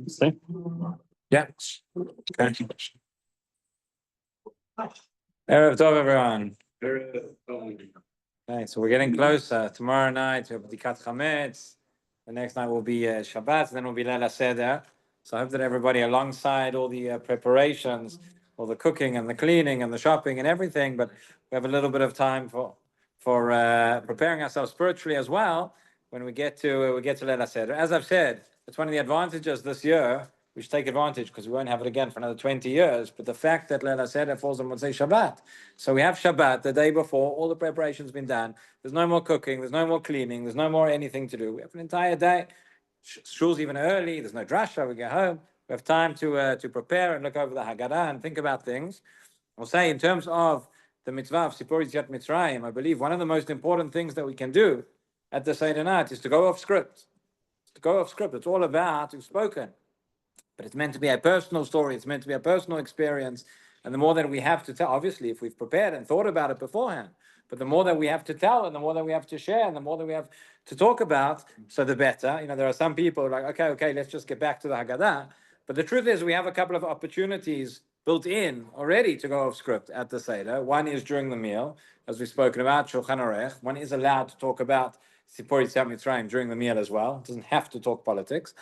See? Yeah. Okay. Erev Tov, everyone. Okay, so we're getting closer. Tomorrow night we have B'dikat Chametz. The next night will be Shabbat. Then will be Leila Seder. So I hope that everybody, alongside all the preparations, all the cooking and the cleaning and the shopping and everything, but we have a little bit of time for preparing ourselves spiritually as well when we get to Leila Seder. As I've said, it's one of the advantages this year. We should take advantage because we won't have it again for another 20 years. But the fact that Leila Seder falls on Motzei Shabbat. So we have Shabbat the day before, all the preparation's been done. There's no more cooking, there's no more cleaning, there's no more anything to do. We have an entire day. Shul's even early, there's no drasha, we get home. We have time to prepare and look over the Haggadah and think about things. I'll say in terms of the mitzvah of Sipur Yetziat Mitzrayim, I believe one of the most important things that we can do at the Seder night is to go off script. To go off script. It's all about who's spoken. But it's meant to be a personal story. It's meant to be a personal experience. And the more that we have to tell, obviously, if we've prepared and thought about it beforehand, but the more that we have to tell and the more that we have to share and the more that we have to talk about, so the better. You know, there are some people who are like, okay, let's just get back to the Haggadah. But the truth is we have a couple of opportunities built in already to go off script at the Seder. One is during the meal, as we've spoken about, Shulchan Aruch. One is allowed to talk about Sipur Yetziat Mitzrayim during the meal as well. It doesn't have to talk politics.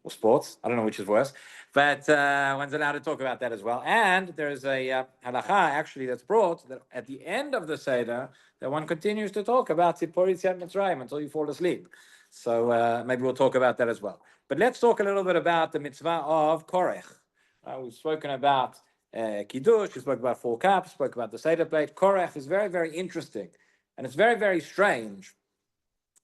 Or sports, I don't know which is worse, but one's allowed to talk about that as well. And there's a halacha actually that's brought that at the end of the Seder, that one continues to talk about Tzipor Yetziat Mitzrayim until you fall asleep. So maybe we'll talk about that as well. But let's talk a little bit about the mitzvah of Korech. We've spoken about Kiddush, we spoke about 4 cups, spoke about the Seder plate. Korech is very, very interesting. And it's very, very strange.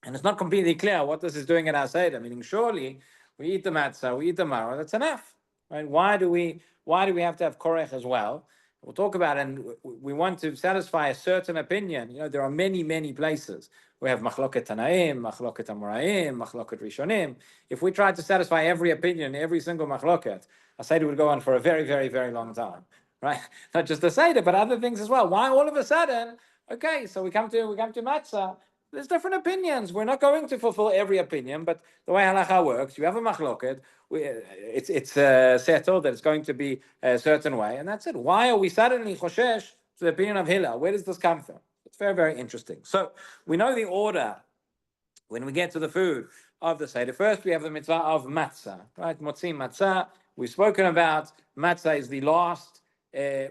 And it's not completely clear what this is doing at our Seder, meaning surely we eat the matzah, we eat the maror, that's enough, right? Why do we have to have korech as well? We'll talk about it, and we want to satisfy a certain opinion. You know, there are many, many places. We have machloket tanaim, machloket amoraim, machloket rishonim. If we tried to satisfy every opinion, every single machloket, a Seder would go on for a very, very, very long time, right? Not just the Seder, but other things as well. Why all of a sudden, okay, so we come to matzah, there's different opinions. We're not going to fulfill every opinion, but the way halacha works, you have a machloket. It's settled that it's going to be a certain way, and that's it. Why are we suddenly choshesh to the opinion of Hillel? Where does this come from? It's very, very interesting. So we know the order when we get to the food of the Seder. First, we have the mitzvah of matzah, right? Motzim matzah. We've spoken about matzah is the last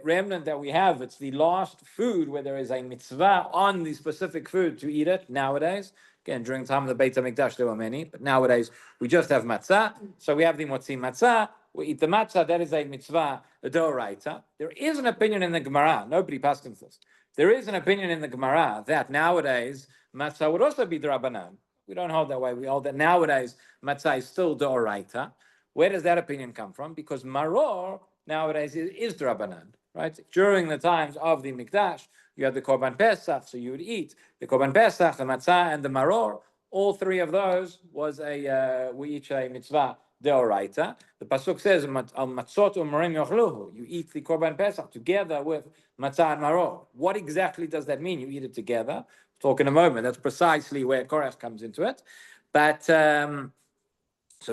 remnant that we have. It's the last food where there is a mitzvah on the specific food to eat it nowadays. Again, during the time of the Beit HaMikdash, there were many, but nowadays we just have matzah. So we have the motzim matzah. We eat the matzah. That is a mitzvah, a doraita. There is an opinion in the Gemara. Nobody paskins this. There is an opinion in the Gemara that nowadays matzah would also be drabanan. We don't hold that way. We hold that nowadays matzah is still doraita. Where does that opinion come from? Because maror nowadays is drabanan, right? During the times of the Mikdash, you had the Korban Pesach, so you would eat the Korban Pesach, the Matzah, and the Maror. All three of those was we each a mitzvah deoraita. The pasuk says, "Al matzot u'marim yochluhu." You eat the Korban Pesach together with Matzah and Maror. What exactly does that mean? You eat it together. We'll talk in a moment. That's precisely where Korach comes into it. But so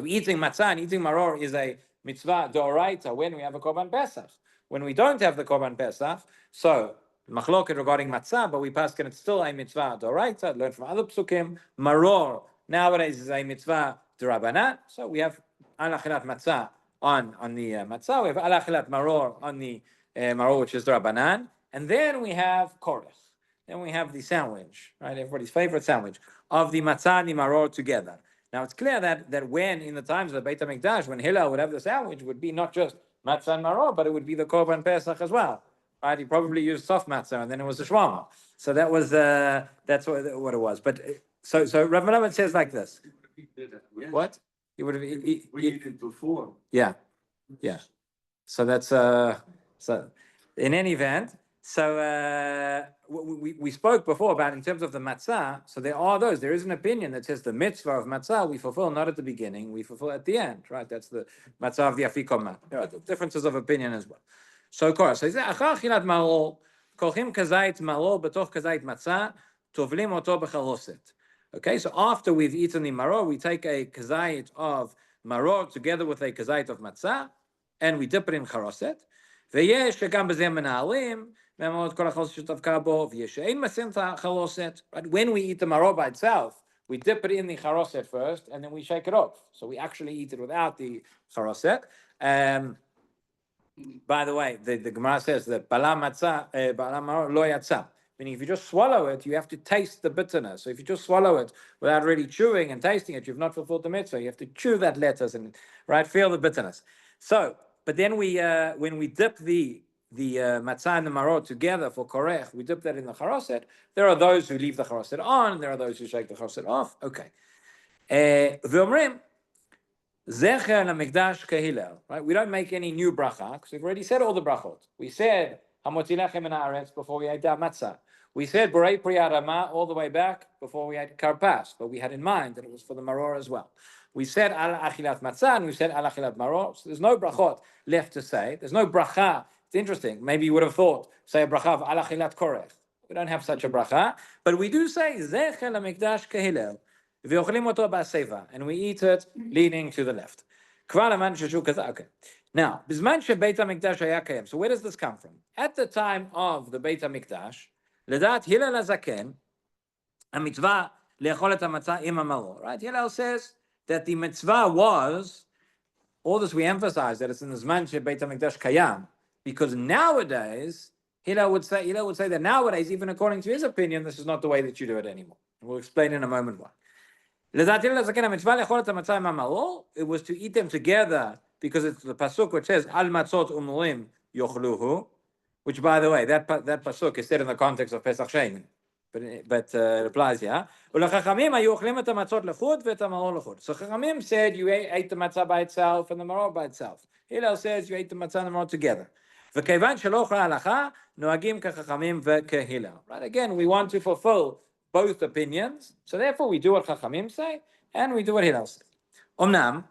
eating Matzah and eating Maror is a mitzvah doraita when we have a Korban Pesach. When we don't have the Korban Pesach, so machloket regarding matzah, but we paskin it's still a mitzvah doraita. Learn from other psukim. Maror nowadays is a mitzvah d'Rabbanan. So we have alachilat matzah on the matzah. We have alachilat maror on the maror, which is d'Rabbanan, and then we have korech. Then we have the sandwich, right? Everybody's favorite sandwich of the matzah and the maror together. Now it's clear that when in the times of the Beit HaMikdash, when Hillel would have the sandwich, it would be not just matzah and maror, but it would be the Korban Pesach as well, right? He probably used soft matzah, and then it was the shwama. So that was that's what it was. But so Rav Melamed says like this. What? He would have eaten before. Yeah. So that's so in any event. So we spoke before about in terms of the matzah. So there is an opinion that says the mitzvah of matzah we fulfill not at the beginning, we fulfill at the end, right? That's the matzah of the afikoman. There are differences of opinion as well. So of course, so he says achar chilat maror kolchim kazait maror betoch kazait matzah tovlim oto b'chaloset. Okay, so after we've eaten the maror, we take a kazayit of maror together with a kazayit of matzah, and we dip it in charoset. Right? When we eat the maror by itself, we dip it in the charoset first, and then we shake it off. So we actually eat it without the charoset. By the way, the Gemara says that bala matzah, bala maror lo yatzah. Meaning, if you just swallow it, you have to taste the bitterness. So if you just swallow it without really chewing and tasting it, you've not fulfilled the mitzvah. You have to chew that lettuce and feel the bitterness. So, but then when we dip the matzah and the maror together for korech, we dip that in the charoset. There are those who leave the charoset on, and there are those who shake the charoset off. Okay. V'omrim zecher lamikdash kehilel. Right? We don't make any new bracha because we've already said all the brachot. We said hamotzi lechem in haaretz before we ate our matzah. We said borei pri adama all the way back before we had karpas, but we had in mind that it was for the maror as well. We said al achilat matzah and we said al achilat maror. So there's no brachot left to say. There's no bracha. It's interesting. Maybe you would have thought, say a bracha of al achilat korech. We don't have such a bracha, but we do say zecher lamikdash kehilel v'ochlim oto ba'seva, and we eat it leaning to the left. Okay. Now, bizman shebeit hamikdash haya kayem. So where does this come from? At the time of the Beit Hamikdash, Ledat Hillel HaZaken, a mitzvah le'echol et hamatzah im hamaror. Right? Hillel says that the mitzvah was, all this we emphasize that it's in the Zman Shebeit HaMikdash Kayam, because nowadays, Hillel would say that nowadays, even according to his opinion, this is not the way that you do it anymore. We'll explain in a moment why. Ledat Hillel HaZaken, a mitzvah le'echol et hamatzah im hamaror, it was to eat them together, because it's the pasuk which says, Al matzot umurim yochluhu, which, by the way, that pasuk is said in the context of Pesach Sheni, but it applies here. So Chachamim said you ate the matzah by itself and the maror by itself. Hillel says you ate the matzah and the maror together. Right? Again, we want to fulfill both opinions, so therefore we do what Chachamim say and we do what Hillel says. Omnam,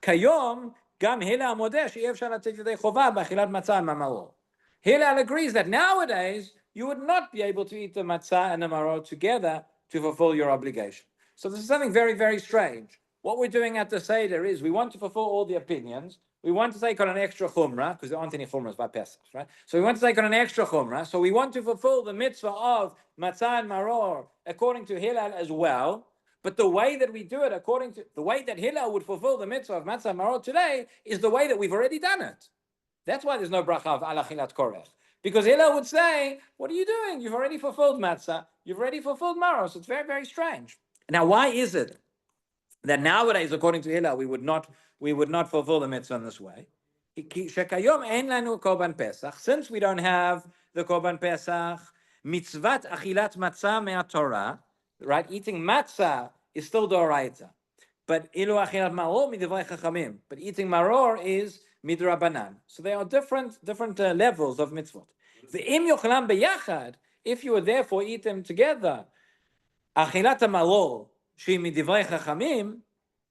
kayom gam Hillel modeh she'ev efshar latzet yedei chova b'achilat matzah ma'maror. Hillel agrees that nowadays you would not be able to eat the matzah and the maror together to fulfill your obligation. So this is something very, very strange. What we're doing at the Seder is we want to fulfill all the opinions. We want to take on an extra chumrah, because there aren't any chumras by Pesach, right? So we want to take on an extra chumrah. So we want to fulfill the mitzvah of matzah and maror according to Hillel as well. But the way that we do it, according to the way that Hillel would fulfill the mitzvah of matzah and maror today, is the way that we've already done it. That's why there's no bracha of al achilat korech. Because Hillel would say, what are you doing? You've already fulfilled matzah. You've already fulfilled maror. So it's very, very strange. Now, why is it that nowadays, according to Hillel, we would not fulfill the mitzvah in this way? Since we don't have the korban pesach, mitzvat achilat matzah me'atorah, right? Eating matzah is still d'oraita. But ilu achilat maror midivrei chachamim. But eating maror is midrabanan. So there are different levels of mitzvot. Ve'im yochlam beyachad, if you would therefore eat them together, achilat maror she midivrei chachamim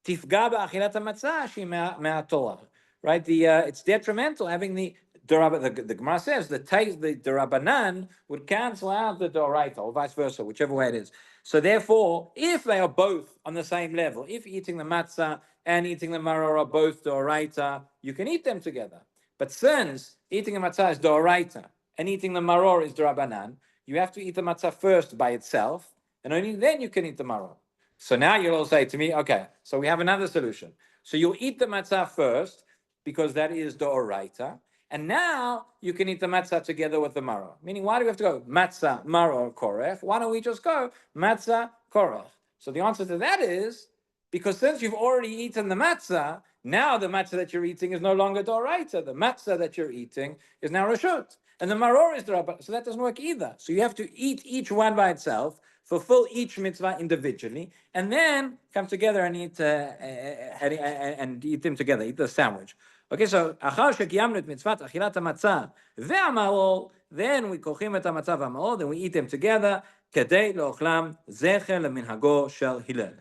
tifga ba'achilat matzah she me'atorah. Right? It's detrimental having the Gemara says the derabanan would cancel out the doraita, or vice versa, whichever way it is. So therefore, if they are both on the same level, if eating the matzah and eating the maror are both doraita, you can eat them together. But since eating the matzah is doraita and eating the maror is derabanan, you have to eat the matzah first by itself, and only then you can eat the maror. So now you'll all say to me, okay, so we have another solution. So you'll eat the matzah first because that is doraita. And now you can eat the matzah together with the maror. Meaning, why do we have to go matzah, maror, korech? Why don't we just go matzah, korech? So the answer to that is because since you've already eaten the matzah, now the matzah that you're eating is no longer doraita. The matzah that you're eating is now reshut, and the maror is dorabah. So that doesn't work either. So you have to eat each one by itself, fulfill each mitzvah individually, and then come together and eat them together. Eat the sandwich. Okay, so achar shekiyamnu et mitzvat achilat hamatzah ve'amaror, then we kochim et hamatzah ve'amaror, then we eat them together, kedei leochlam zecher leminhago shel Hillel.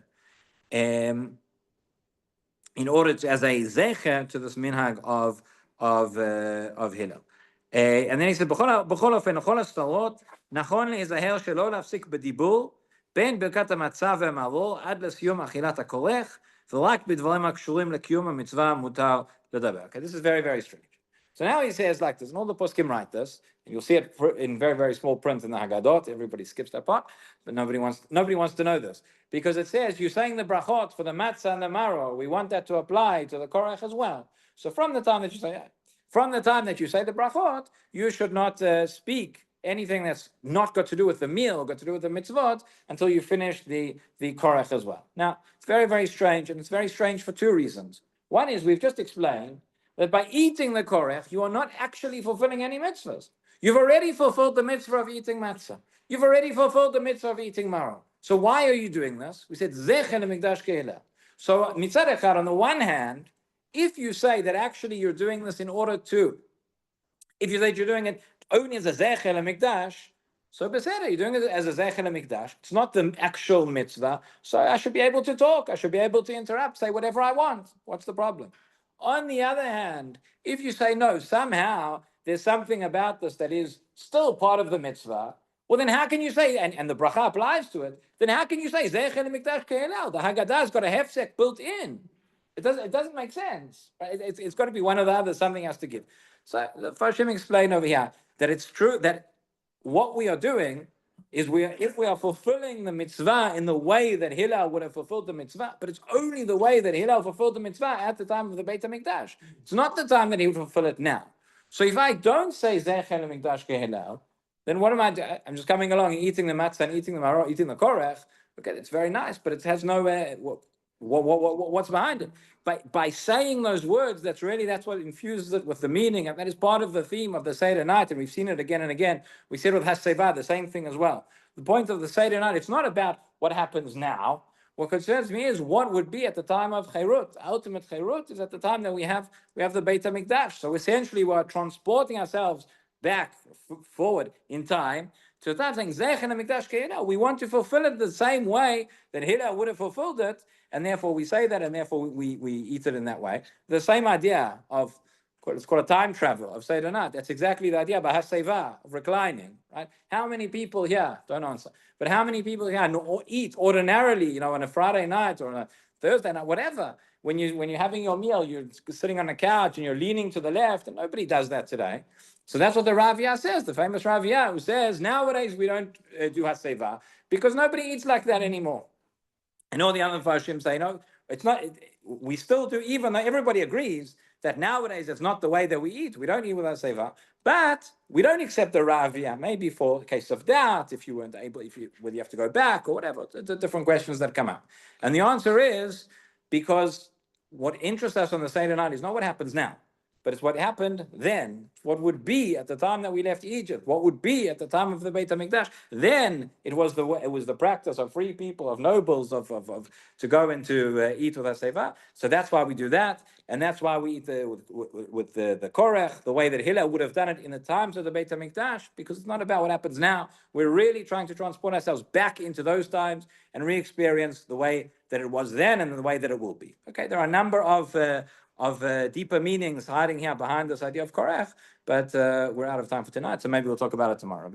In order to, as a zecher to this minhag of Hillel. And then he said, b'chol ofen, b'chol הסתרות, נכון להיזהר שלא להפסיק בדיבור, בין ברכת המצה והמעבור עד לסיום אכילת הכורך, ורק בדברים הקשורים לקיום המצווה מותר לדבר. Okay, this is very, very strange. So now he says like this, and all the poskim write this, and you'll see it in very, very small print in the Haggadot. Everybody skips that part, but nobody wants to know this. Because it says, you're saying the brachot for the matzah and the maror, we want that to apply to the korech as well. So from the time that you say the brachot, you should not speak anything that's not got to do with the meal, got to do with the mitzvot, until you finish the korech as well. Now, it's very, very strange, and it's very strange for two reasons. One is, we've just explained that by eating the korech, you are not actually fulfilling any mitzvahs. You've already fulfilled the mitzvah of eating matzah. You've already fulfilled the mitzvah of eating maror. So why are you doing this? We said, Zecher leMikdash Kehilel. So, mitzad echad, on the one hand, if you say that actually you're doing this in order to, if you say you're doing it only as a Zecher leMikdash, so beseder, you're doing it as a Zecher leMikdash. It's not the actual mitzvah. So I should be able to talk. I should be able to interrupt, say whatever I want. What's the problem? On the other hand, if you say no, somehow there's something about this that is still part of the mitzvah, well then how can you say, and the bracha applies to it, then how can you say, Zecher leMikdash Kehilel? The Haggadah's got a hefsek built in. It doesn't make sense. Right? It's got to be one or the other, something has to give. So the Farshim explain over here that it's true that what we are doing is if we are fulfilling the mitzvah in the way that Hillel would have fulfilled the mitzvah, but it's only the way that Hillel fulfilled the mitzvah at the time of the Beit HaMikdash. It's not the time that he would fulfill it now. So if I don't say Zecher leMikdash Kehilel, then what am I doing? I'm just coming along and eating the matzah and eating the maror, eating the korech. Okay, it's very nice, but it has no, what's behind it? By saying those words, that's what infuses it with the meaning, and that is part of the theme of the Seder night, and we've seen it again and again. We said with Haseva, the same thing as well. The point of the Seder night, it's not about what happens now. What concerns me is what would be at the time of Chairut. Ultimate Chairut is at the time that we have the Beit HaMikdash. So essentially, we're transporting ourselves back, forward in time, to the time saying, Zecher leMikdash Kehilel. We want to fulfill it the same way that Hillel would have fulfilled it, and therefore we say that, and therefore we eat it in that way. The same idea of, it's called a time travel of Seder night. That's exactly the idea of Haseva, of reclining, right? How many people here, don't answer, but how many people here eat ordinarily, on a Friday night or on a Thursday night, whatever, when you're having your meal, you're sitting on a couch and you're leaning to the left, and nobody does that today. So that's what the Raviyah says, the famous Raviyah, who says, nowadays we don't do Haseva because nobody eats like that anymore. And all the other Farshim say, no, it's not, we still do, even though everybody agrees that nowadays it's not the way that we eat. We don't eat with Haseva, but we don't accept the Raviyah, maybe for a case of doubt, if you weren't able, whether you have to go back or whatever, the different questions that come up. And the answer is, because what interests us on the Seder night is not what happens now, but it's what happened then, what would be at the time that we left Egypt, what would be at the time of the Beit HaMikdash. Then it was the practice of free people, of nobles, of to go and to eat with Haseva. So that's why we do that, and that's why we eat with the korech, the way that Hillel would have done it in the times of the Beit HaMikdash, because it's not about what happens now. We're really trying to transport ourselves back into those times and re-experience the way that it was then and the way that it will be. Okay, there are a number of deeper meanings hiding here behind this idea of korech, but we're out of time for tonight, so maybe we'll talk about it tomorrow.